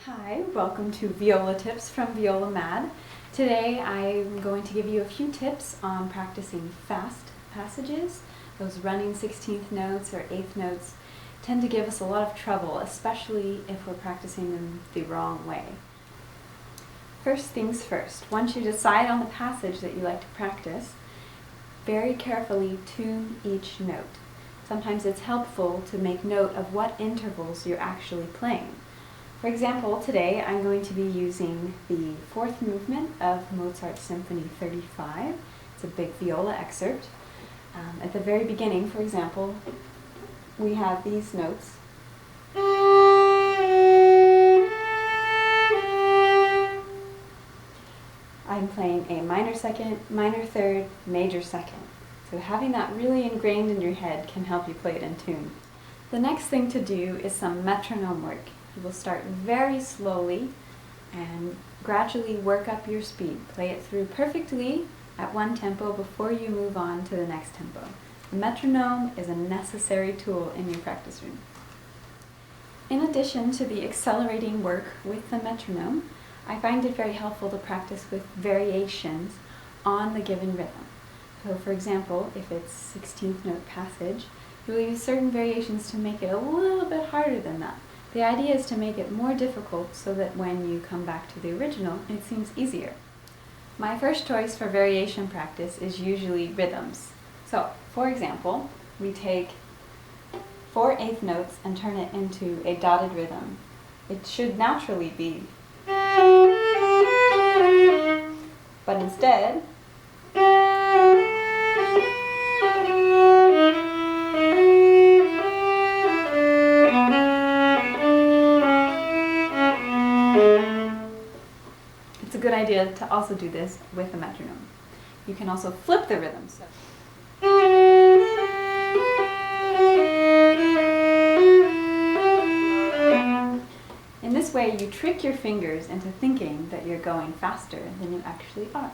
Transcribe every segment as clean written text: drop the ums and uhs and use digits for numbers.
Hi, welcome to Viola Tips from Viola Mad. Today I'm going to give you a few tips on practicing fast passages. Those running 16th notes or 8th notes tend to give us a lot of trouble, especially if we're practicing them the wrong way. First things first, once you decide on the passage that you like to practice, very carefully tune each note. Sometimes it's helpful to make note of what intervals you're actually playing. For example, today I'm going to be using the fourth movement of Mozart's Symphony 35. It's a big viola excerpt. At the very beginning, for example, we have these notes. I'm playing a minor second, minor third, major second. So having that really ingrained in your head can help you play it in tune. The next thing to do is some metronome work. You will start very slowly and gradually work up your speed. Play it through perfectly at one tempo before you move on to the next tempo. The metronome is a necessary tool in your practice room. In addition to the accelerating work with the metronome, I find it very helpful to practice with variations on the given rhythm. So for example, if it's 16th note passage, you will use certain variations to make it a little bit harder than that. The idea is to make it more difficult so that when you come back to the original, it seems easier. My first choice for variation practice is usually rhythms. So, for example, we take 4 eighth notes and turn it into a dotted rhythm. It should naturally be, but instead, it's a good idea to also do this with the metronome. You can also flip the rhythms. In this way, you trick your fingers into thinking that you're going faster than you actually are.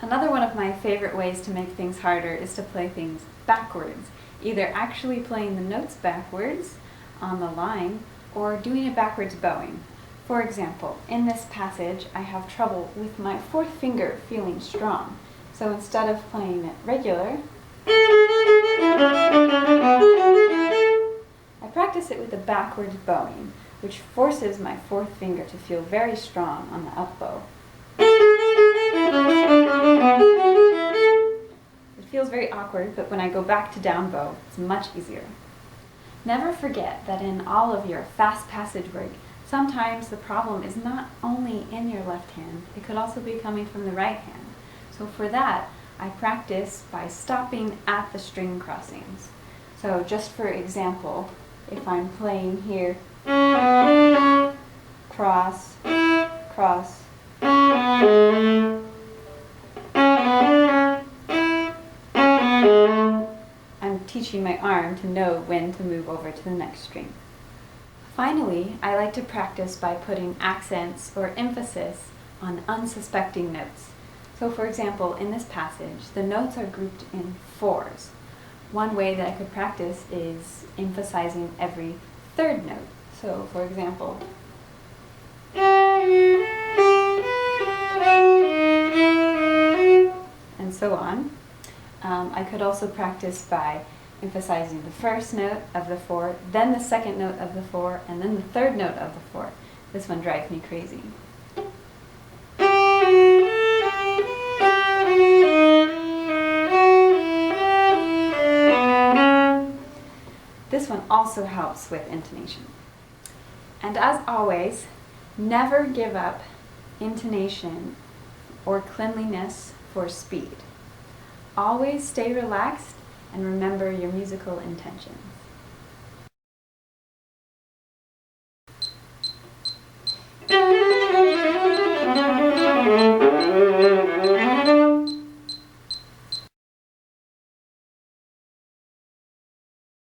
Another one of my favorite ways to make things harder is to play things backwards, either actually playing the notes backwards on the line or doing a backwards bowing. For example, in this passage, I have trouble with my fourth finger feeling strong. So instead of playing it regular, I practice it with a backwards bowing, which forces my fourth finger to feel very strong on the up bow. It feels very awkward, but when I go back to down bow, it's much easier. Never forget that in all of your fast passage work, sometimes the problem is not only in your left hand, it could also be coming from the right hand. So for that, I practice by stopping at the string crossings. So just for example, if I'm playing here, cross, cross, I'm teaching my arm to know when to move over to the next string. Finally, I like to practice by putting accents or emphasis on unsuspecting notes. So for example, in this passage, the notes are grouped in fours. One way that I could practice is emphasizing every third note. So for example, and so on. I could also practice by emphasizing the first note of the 4, then the second note of the 4, and then the third note of the 4. This one drives me crazy. This one also helps with intonation. And as always, never give up intonation or cleanliness for speed. Always stay relaxed and remember your musical intention.